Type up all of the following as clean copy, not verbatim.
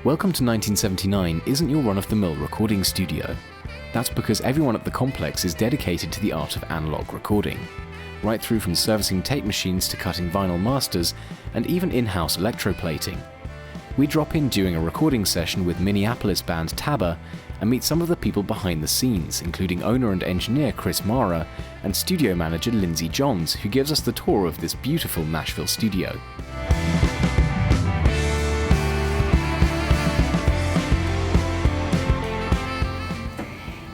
Welcome to 1979 isn't your run-of-the-mill recording studio. That's because everyone at the complex is dedicated to the art of analogue recording, right through from servicing tape machines to cutting vinyl masters, and even in-house electroplating. We drop in during a recording session with Minneapolis band Tabah and meet some of the people behind the scenes, including owner and engineer Chris Mara and studio manager Lindsay Johns, who gives us the tour of this beautiful Nashville studio.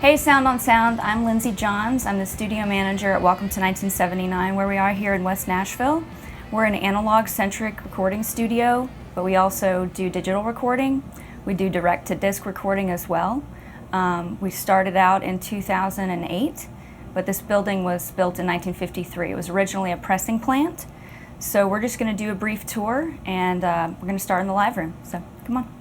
Hey Sound on Sound, I'm Lindsay Johns. I'm the studio manager at Welcome to 1979, where we are here in West Nashville. We're an analog-centric recording studio, but we also do digital recording. We do direct-to-disc recording as well. We started out in 2008, but this building was built in 1953. It was originally a pressing plant. So we're just going to do a brief tour, and we're going to start in the live room. So come on.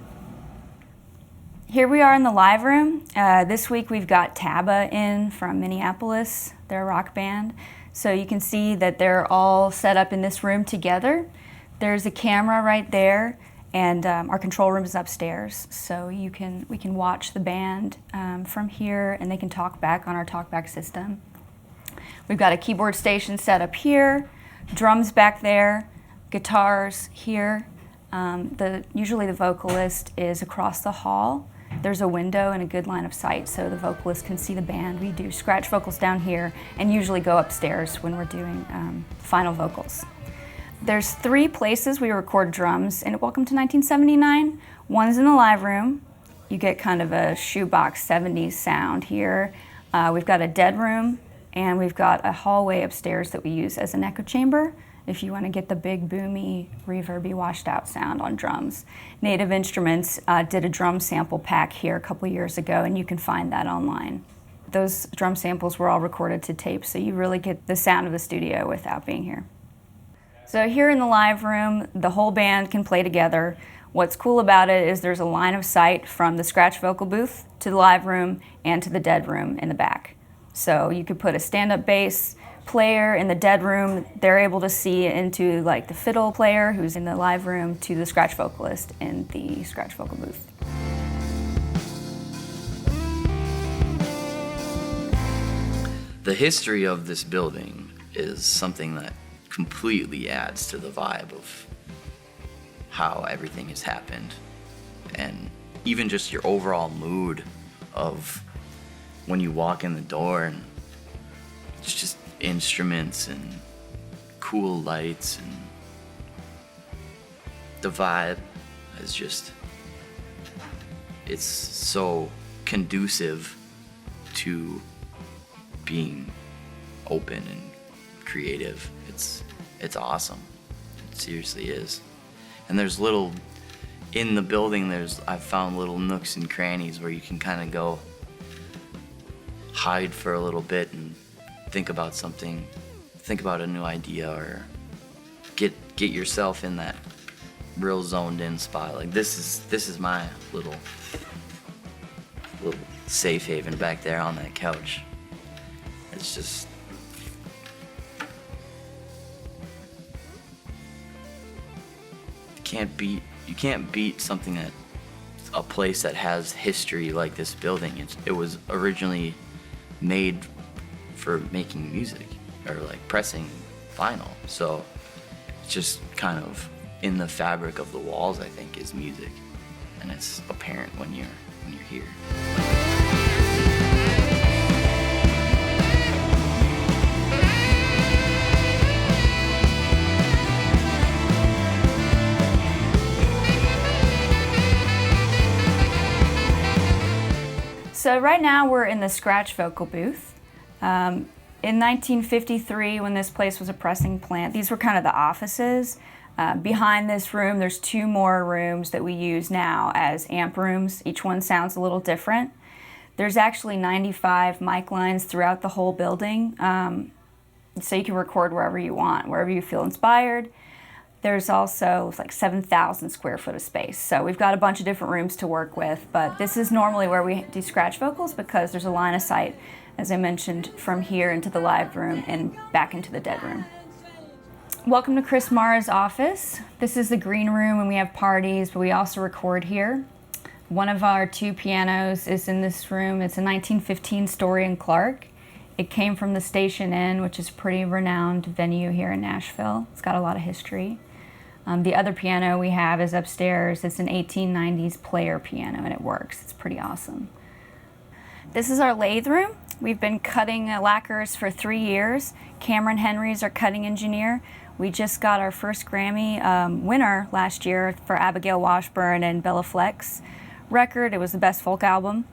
Here we are in the live room. This week we've got Tabah in from Minneapolis. They're a rock band. So you can see that they're all set up in this room together. There's a camera right there, and our control room is upstairs. So we can watch the band from here, and they can talk back on our talkback system. We've got a keyboard station set up here, drums back there, guitars here. Usually the vocalist is across the hall. There's a window and a good line of sight so the vocalist can see the band. We do scratch vocals down here and usually go upstairs when we're doing final vocals. There's 3 places we record drums in Welcome to 1979. One's in the live room. You get kind of a shoebox 70s sound here. We've got a dead room, and we've got a hallway upstairs that we use as an echo chamber if you want to get the big boomy, reverby, washed out sound on drums. Native Instruments did a drum sample pack here a couple years ago, and you can find that online. Those drum samples were all recorded to tape, so you really get the sound of the studio without being here. So here in the live room, the whole band can play together. What's cool about it is there's a line of sight from the scratch vocal booth to the live room and to the dead room in the back. So you could put a stand-up bass player in the dead room. They're able to see into like the fiddle player who's in the live room to the scratch vocalist in the scratch vocal booth. The history of this building is something that completely adds to the vibe of how everything has happened, and even just your overall mood of when you walk in the door, and it's just instruments and cool lights, and the vibe is just, it's so conducive to being open and creative. It's awesome. It seriously is. And there's in the building, I've found little nooks and crannies where you can kind of go hide for a little bit and think about something, think about a new idea, or get yourself in that real zoned in spot. Like this is my little safe haven back there on that couch. It's just, you can't beat something a place that has history like this building. It was originally made for making music, or like pressing vinyl. So it's just kind of in the fabric of the walls, I think, is music, and it's apparent when you're here. So right now we're in the scratch vocal booth. In 1953, when this place was a pressing plant, these were kind of the offices. Behind this room, there's 2 more rooms that we use now as amp rooms. Each one sounds a little different. There's actually 95 mic lines throughout the whole building, so you can record wherever you want, wherever you feel inspired. There's also like 7,000 square foot of space. So we've got a bunch of different rooms to work with, but this is normally where we do scratch vocals because there's a line of sight, as I mentioned, from here into the live room and back into the dead room. Welcome to Chris Mara's office. This is the green room when we have parties, but we also record here. One of our 2 pianos is in this room. It's a 1915 Story and Clark. It came from the Station Inn, which is a pretty renowned venue here in Nashville. It's got a lot of history. The other piano we have is upstairs. It's an 1890s player piano, and it works. It's pretty awesome. This is our lathe room. We've been cutting lacquers for 3 years. Cameron Henry's our cutting engineer. We just got our first Grammy winner last year for Abigail Washburn and Bella Fleck's record. It was the best folk album.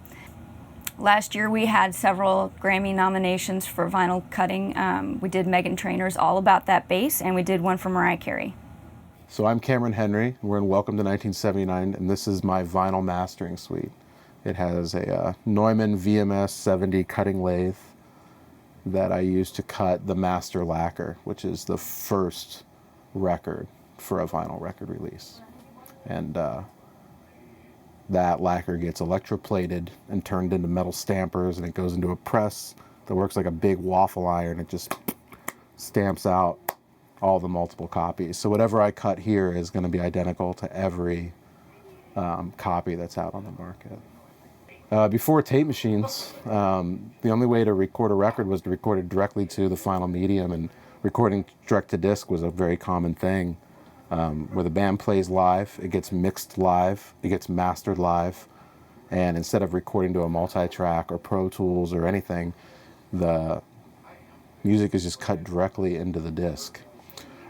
Last year we had several Grammy nominations for vinyl cutting. We did Meghan Trainor's All About That Bass, and we did one for Mariah Carey. So I'm Cameron Henry. We're in Welcome to 1979, and this is my vinyl mastering suite. It has a Neumann VMS 70 cutting lathe that I use to cut the master lacquer, which is the first record for a vinyl record release. And that lacquer gets electroplated and turned into metal stampers, and it goes into a press that works like a big waffle iron. It just stamps out all the multiple copies. So whatever I cut here is going to be identical to every copy that's out on the market. Before tape machines, the only way to record a record was to record it directly to the final medium, and recording direct to disc was a very common thing. Where the band plays live, it gets mixed live, it gets mastered live, and instead of recording to a multi-track or Pro Tools or anything, the music is just cut directly into the disc.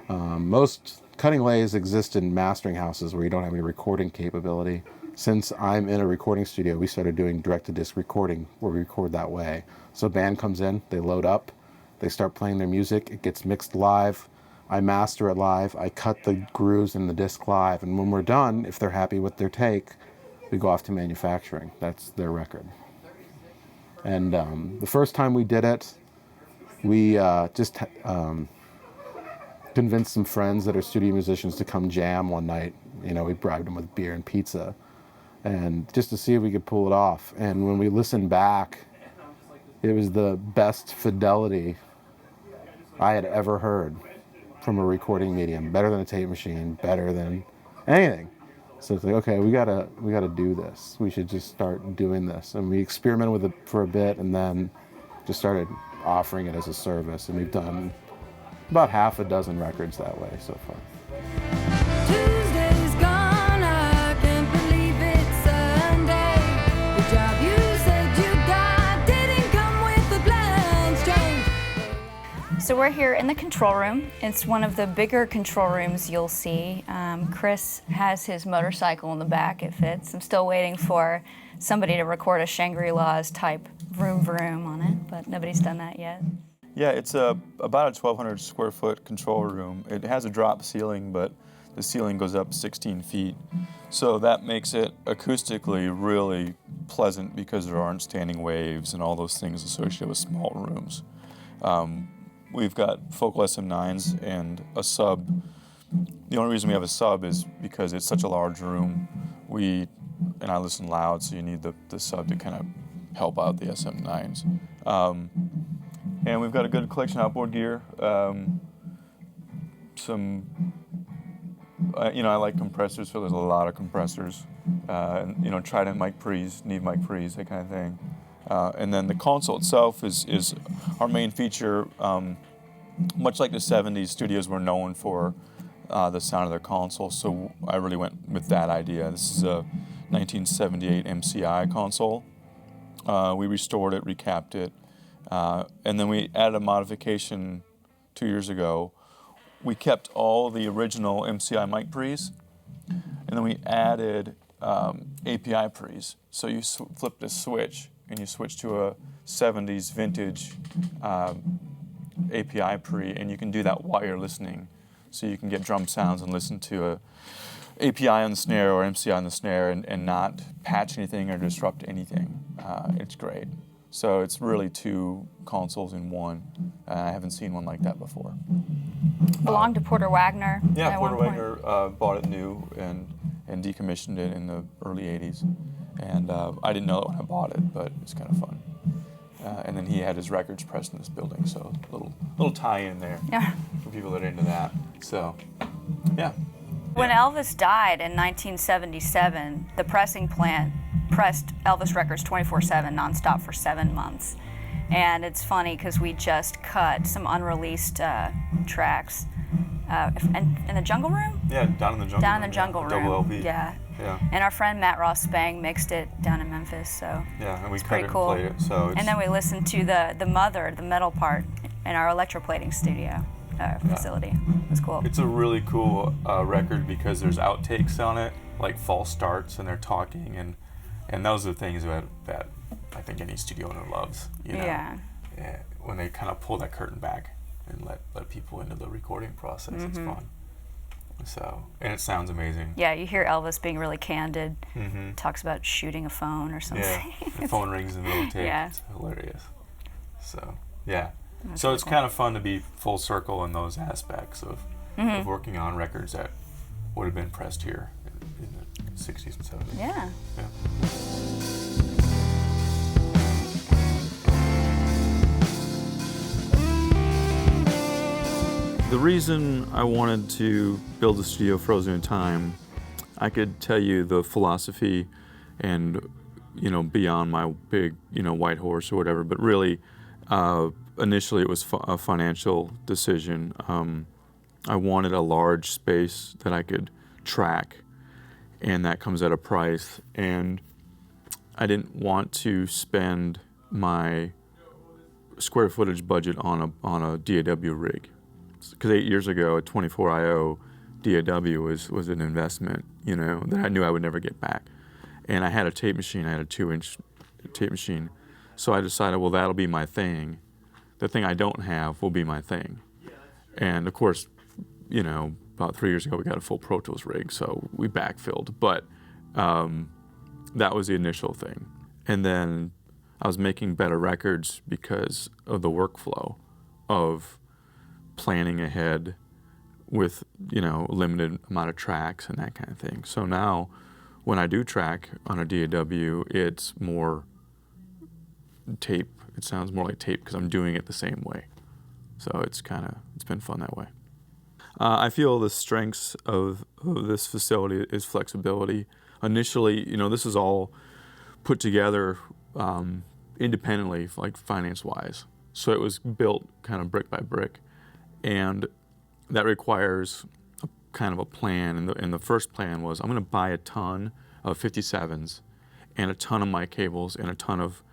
Most cutting lathes exist in mastering houses where you don't have any recording capability. Since I'm in a recording studio, we started doing direct-to-disc recording where we record that way. So a band comes in, they load up, they start playing their music, it gets mixed live, I master it live, I cut the grooves in the disc live, and when we're done, if they're happy with their take, we go off to manufacturing. That's their record. And the first time we did it, we just convinced some friends that are studio musicians to come jam one night. You know, we bribed them with beer and pizza, and just to see if we could pull it off. And when we listened back, it was the best fidelity I had ever heard from a recording medium. Better than a tape machine, better than anything. So it's like, okay, we gotta do this. We should just start doing this. And we experimented with it for a bit, and then just started offering it as a service. And we've done about half a dozen records that way so far. Tuesday's gone, I can't believe it's Sunday. The job you said you got didn't come with the plans changed. So we're here in the control room. It's one of the bigger control rooms you'll see. Chris has his motorcycle in the back, it fits. I'm still waiting for somebody to record a Shangri-La's type vroom vroom on it, but nobody's done that yet. Yeah, it's about a 1,200 square foot control room. It has a drop ceiling, but the ceiling goes up 16 feet. So that makes it acoustically really pleasant because there aren't standing waves and all those things associated with small rooms. We've got Focal SM9s and a sub. The only reason we have a sub is because it's such a large room. And I listen loud, so you need the sub to kind of help out the SM9s. And we've got a good collection of outboard gear. I like compressors, so there's a lot of compressors. Trident mic pre's, need mic pre's, that kind of thing. And then the console itself is our main feature. Much like the 70s, studios were known for the sound of their console, so I really went with that idea. This is a 1978 MCI console. We restored it, recapped it, and then we added a modification 2 years ago. We kept all the original MCI mic pre's, and then we added API pre's. So you flip the switch, and you switch to a 70s vintage API pre, and you can do that while you're listening. So you can get drum sounds and listen to a API on the snare or MCI on the snare and not patch anything or disrupt anything. It's great. So it's really two consoles in one. I haven't seen one like that before. Belonged to Porter Wagner. Yeah, at Porter one point. Wagner bought it new and decommissioned it in the early 80s. And I didn't know it when I bought it, but it's kind of fun. And then he had his records pressed in this building, so a little tie-in there for people that are into that. So, yeah. When Elvis died in 1977, the pressing plant pressed Elvis records 24/7, nonstop for 7 months. And it's funny because we just cut some unreleased tracks in the jungle room. Yeah, down in the jungle. Down in the jungle room. Double LP. Yeah. Yeah. And our friend Matt Ross Spang mixed it down in Memphis, so Yeah, and we it's cut pretty it cool. and played it. So it's, And then we listened to the metal part in our electroplating studio facility. It was cool. it's a really cool record because there's outtakes on it, like false starts, and they're talking, and those are the things that I think any studio owner loves. You know? Yeah. Yeah, when they kind of pull that curtain back and let people into the recording process, it's fun. So, and it sounds amazing. Yeah, you hear Elvis being really candid. Mm-hmm. Talks about shooting a phone or something. Yeah, the phone rings in the middle of the tape. Yeah. It's hilarious. So, yeah. That's So really it's cool. kind of fun to be full circle in those aspects of working on records that would have been pressed here in the 60s and 70s. Yeah. Yeah. The reason I wanted to build a studio frozen in time, I could tell you the philosophy and, beyond my big, white horse or whatever, but really, initially it was a financial decision. I wanted a large space that I could track, and that comes at a price. And I didn't want to spend my square footage budget on a DAW rig. Because 8 years ago, a 24IO DAW was an investment, that I knew I would never get back. And I had a tape machine. I had a 2-inch tape machine. So I decided, well, that'll be my thing. The thing I don't have will be my thing. And of course, about 3 years ago, we got a full Pro Tools rig, so we backfilled. But that was the initial thing. And then I was making better records because of the workflow of planning ahead with, limited amount of tracks and that kind of thing. So now when I do track on a DAW, it's more tape. It sounds more like tape because I'm doing it the same way. So it's been fun that way. I feel the strengths of this facility is flexibility. Initially, this is all put together independently, like finance-wise. So it was built kind of brick by brick. And that requires kind of a plan. And the first plan was, I'm going to buy a ton of 57s and a ton of mic cables and a ton of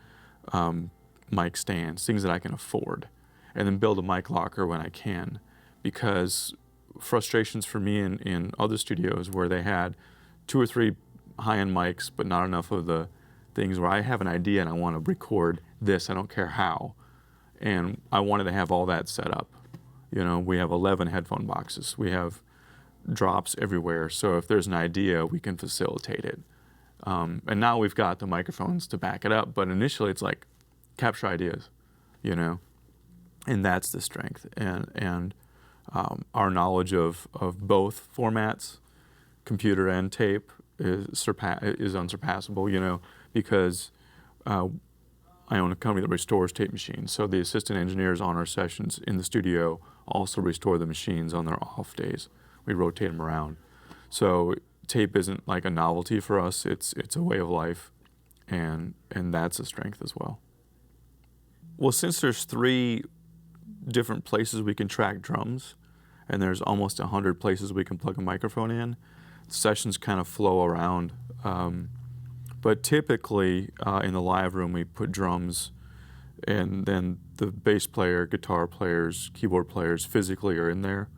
mic stands, things that I can afford, and then build a mic locker when I can. Because frustrations for me in other studios where they had 2 or 3 high-end mics, but not enough of the things where I have an idea and I want to record this, I don't care how. And I wanted to have all that set up. We have 11 headphone boxes. We have drops everywhere. So if there's an idea, we can facilitate it. And now we've got the microphones to back it up. But initially, it's like capture ideas, and that's the strength. And our knowledge of both formats, computer and tape, is unsurpassable. Because I own a company that restores tape machines. So the assistant engineers on our sessions in the studio also restore the machines on their off days. We rotate them around. So tape isn't like a novelty for us. It's a way of life, and that's a strength as well. Well, since there's 3 different places we can track drums, and there's almost 100 places we can plug a microphone in, sessions kind of flow around. But typically, in the live room, we put drums, and then the bass player, guitar players, keyboard players physically are in there,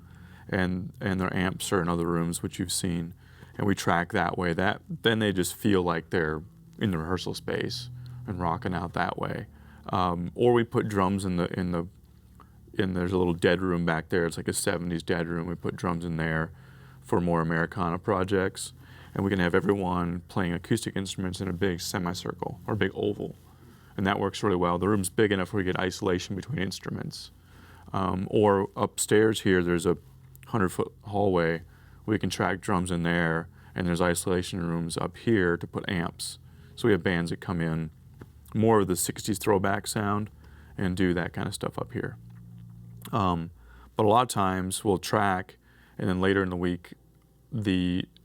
and their amps are in other rooms, which you've seen, and we track that way. Then they just feel like they're in the rehearsal space and rocking out that way. Or we put drums in there's a little dead room back there. It's like a 70s dead room. We put drums in there for more Americana projects. And we can have everyone playing acoustic instruments in a big semicircle or a big oval. And that works really well. The room's big enough where we get isolation between instruments. Or upstairs here, there's a 100-foot hallway. We can track drums in there, and there's isolation rooms up here to put amps. So we have bands that come in, more of the 60s throwback sound, and do that kind of stuff up here. But a lot of times we'll track, and then later in the week,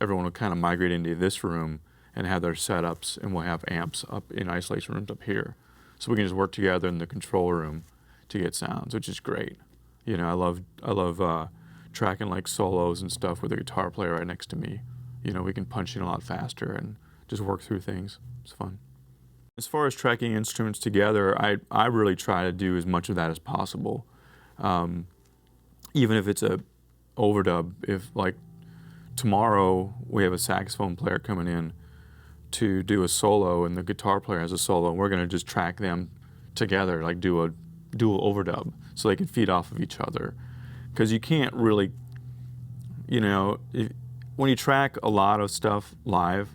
everyone will kind of migrate into this room, and have their setups, and we'll have amps up in isolation rooms up here. So we can just work together in the control room to get sounds, which is great. You know, I love tracking like solos and stuff with a guitar player right next to me. You know, we can punch in a lot faster and just work through things. It's fun. As far as tracking instruments together, I really try to do as much of that as possible. Even if it's a overdub, if like tomorrow we have a saxophone player coming in to do a solo and the guitar player has a solo, and we're going to just track them together, like do a dual overdub so they can feed off of each other. Because you can't really, you know, when you track a lot of stuff live,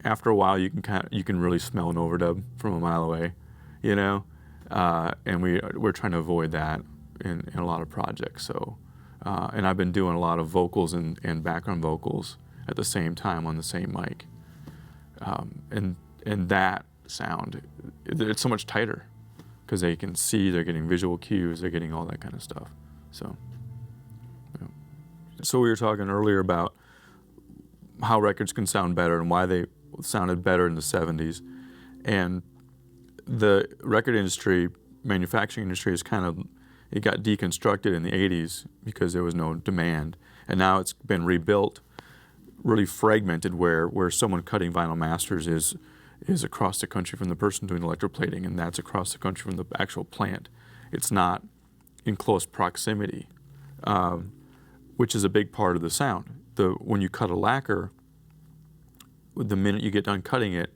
after a while you can really smell an overdub from a mile away, you know, and we're trying to avoid that in a lot of projects. So, and I've been doing a lot of vocals and background vocals at the same time on the same mic, and that sound, it's so much tighter because they can see, they're getting visual cues, they're getting all that kind of stuff. So, yeah. So we were talking earlier about how records can sound better and why they sounded better in the 70s. And the record industry, manufacturing industry, it got deconstructed in the 80s because there was no demand. And now it's been rebuilt, really fragmented, where someone cutting vinyl masters is across the country from the person doing electroplating, and that's across the country from the actual plant. It's not in close proximity, which is a big part of the sound. When you cut a lacquer, the minute you get done cutting it,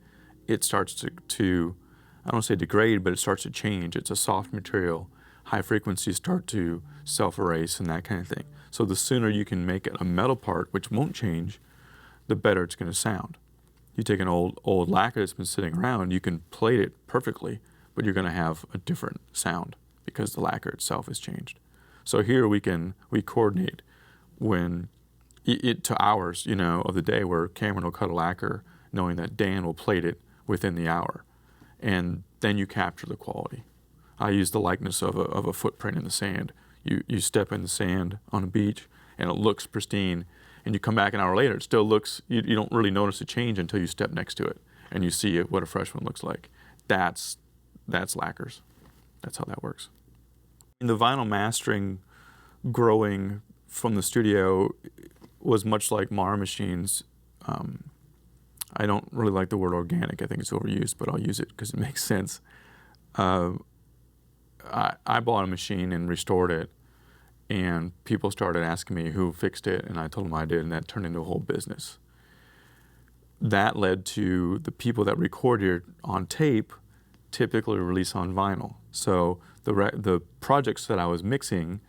it starts to I don't want to say degrade, but it starts to change. It's a soft material. High frequencies start to self-erase and that kind of thing. So the sooner you can make it a metal part, which won't change, the better it's going to sound. You take an old lacquer that's been sitting around, you can plate it perfectly, but you're going to have a different sound because the lacquer itself has changed. So here we coordinate when to hours, you know, of the day where Cameron will cut a lacquer, knowing that Dan will plate it within the hour, and then you capture the quality. I use the likeness of a footprint in the sand. You step in the sand on a beach, and it looks pristine, and you come back an hour later, it still looks. You don't really notice a change until you step next to it, and you see what a fresh one looks like. That's lacquers. That's how that works. In the vinyl mastering, growing from the studio was much like Mar machines. I don't really like the word organic. I think it's overused, but I'll use it because it makes sense. I bought a machine and restored it, and people started asking me who fixed it, and I told them I did, and that turned into a whole business. That led to the people that recorded on tape typically release on vinyl. So the projects that I was mixing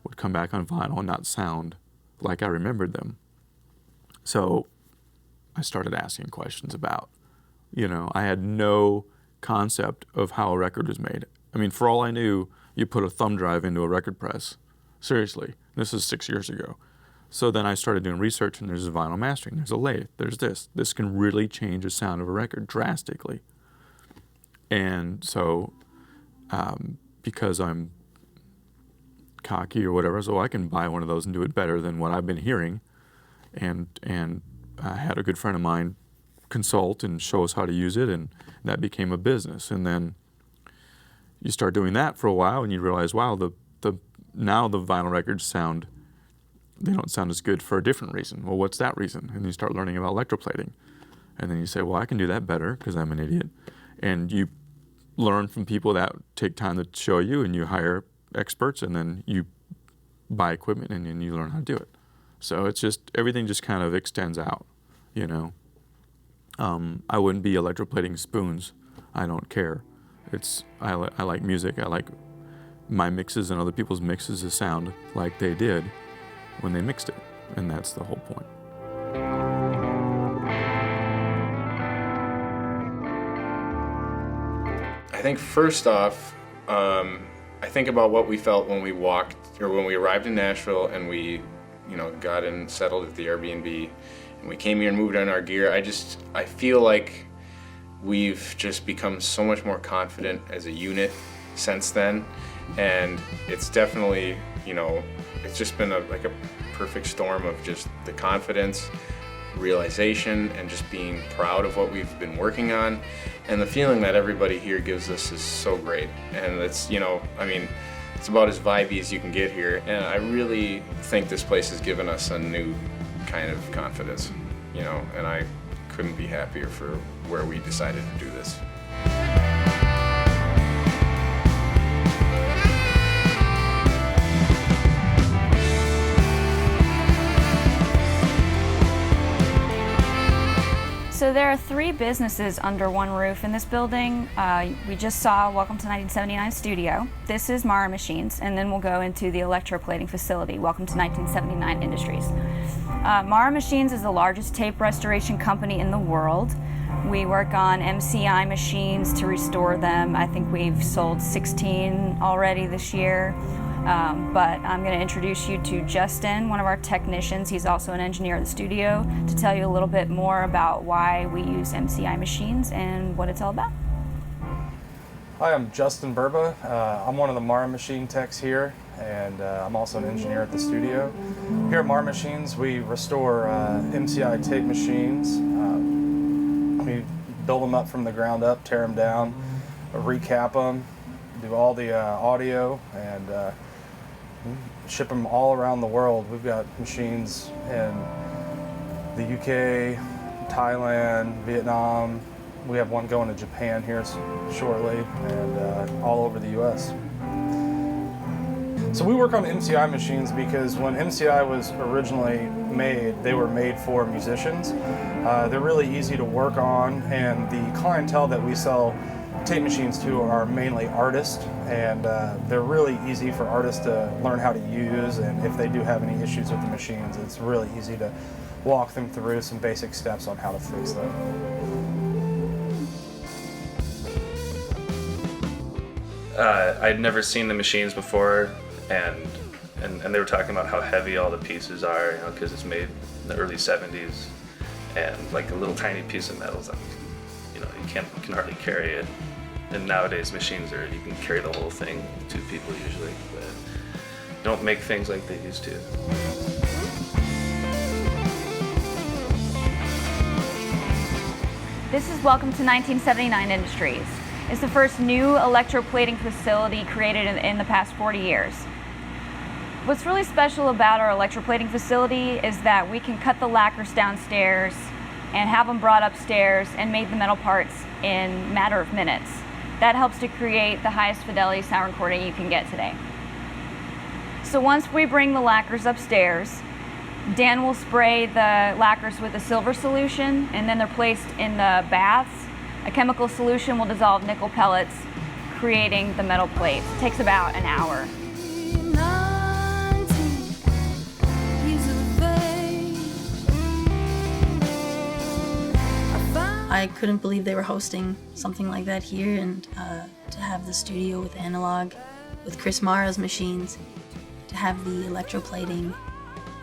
would come back on vinyl and not sound like I remembered them. So I started asking questions about, you know, I had no concept of how a record was made. I mean, for all I knew, you put a thumb drive into a record press. Seriously, this is 6 years ago. So then I started doing research, and there's a vinyl mastering, there's a lathe, there's this. This can really change the sound of a record drastically. And so, because I'm cocky or whatever, so I can buy one of those and do it better than what I've been hearing. And I had a good friend of mine consult and show us how to use it, and that became a business. And then you start doing that for a while, and you realize, wow, now the vinyl records they don't sound as good for a different reason. Well, what's that reason? And you start learning about electroplating. And then you say, well, I can do that better because I'm an idiot. And you learn from people that take time to show you, and you hire experts, and then you buy equipment, and then you learn how to do it. So it's just, everything just kind of extends out, you know. I wouldn't be electroplating spoons. I don't care. I like music. I like my mixes and other people's mixes to sound like they did when they mixed it, and that's the whole point. I think first off, I think about what we felt when we arrived in Nashville and we, you know, got in, settled at the Airbnb, and we came here and moved on our gear. I feel like we've just become so much more confident as a unit since then, and it's definitely, you know, it's just been like a perfect storm of just the confidence, realization and just being proud of what we've been working on. And the feeling that everybody here gives us is so great. And it's, it's about as vibey as you can get here. And I really think this place has given us a new kind of confidence, and I couldn't be happier for where we decided to do this. So there are 3 businesses under one roof in this building. We just saw Welcome to 1979 Studio. This is Mara Machines, and then we'll go into the Electroplating Facility, Welcome to 1979 Industries. Mara Machines is the largest tape restoration company in the world. We work on MCI machines to restore them. I think we've sold 16 already this year. But I'm going to introduce you to Justin, one of our technicians. He's also an engineer at the studio, to tell you a little bit more about why we use MCI machines and what it's all about. Hi, I'm Justin Burba. I'm one of the Mara machine techs here, and I'm also an engineer at the studio. Here at Mara Machines, we restore MCI tape machines. We build them up from the ground up, tear them down, recap them, do all the audio, and ship them all around the world. We've got machines in the UK, Thailand, Vietnam. We have one going to Japan here shortly, and all over the US. So we work on MCI machines because when MCI was originally made, they were made for musicians. They're really easy to work on, and the clientele that we sell tape machines to are mainly artists, and they're really easy for artists to learn how to use, and if they do have any issues with the machines, it's really easy to walk them through some basic steps on how to fix them. I'd never seen the machines before, and they were talking about how heavy all the pieces are, because it's made in the early 70s, and like a little tiny piece of metal's like, you can hardly carry it. And nowadays machines you can carry the whole thing, 2 people usually, but don't make things like they used to. This is Welcome to 1979 Industries. It's the first new electroplating facility created in the past 40 years. What's really special about our electroplating facility is that we can cut the lacquers downstairs and have them brought upstairs and make the metal parts in a matter of minutes. That helps to create the highest fidelity sound recording you can get today. So once we bring the lacquers upstairs, Dan will spray the lacquers with a silver solution, and then they're placed in the baths. A chemical solution will dissolve nickel pellets, creating the metal plates. It takes about an hour. I couldn't believe they were hosting something like that here, and to have the studio with Analog, with Chris Mara's machines, to have the electroplating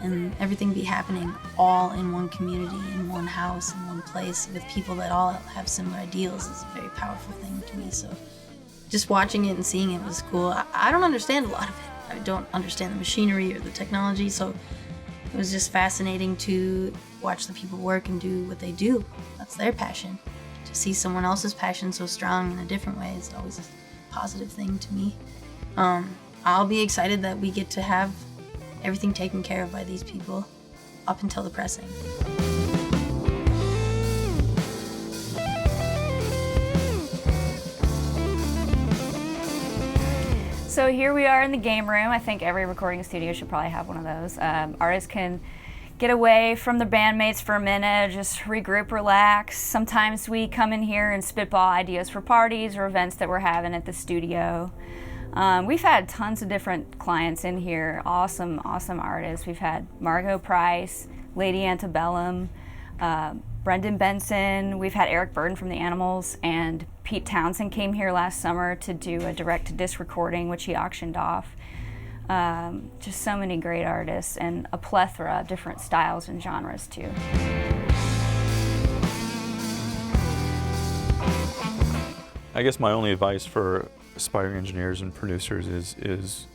and everything be happening all in one community, in one house, in one place, with people that all have similar ideals is a very powerful thing to me. So just watching it and seeing it was cool. I don't understand a lot of it. I don't understand the machinery or the technology, so it was just fascinating to watch the people work and do what they do. That's their passion. To see someone else's passion so strong in a different way is always a positive thing to me. I'll be excited that we get to have everything taken care of by these people up until the pressing. So here we are in the game room. I think every recording studio should probably have one of those. Artists can get away from their bandmates for a minute, just regroup, relax. Sometimes we come in here and spitball ideas for parties or events that we're having at the studio. We've had tons of different clients in here, awesome artists. We've had Margot Price, Lady Antebellum, Brendan Benson. We've had Eric Burden from the Animals, and Pete Townsend came here last summer to do a direct-to-disc recording, which he auctioned off. Just so many great artists and a plethora of different styles and genres too. I guess my only advice for aspiring engineers and producers is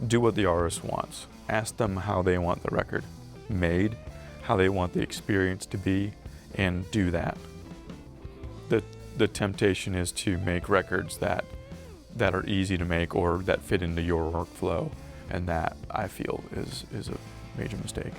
do what the artist wants. Ask them how they want the record made. how they want the experience to be and do that. The temptation is to make records that are easy to make or that fit into your workflow, and that I feel is a major mistake.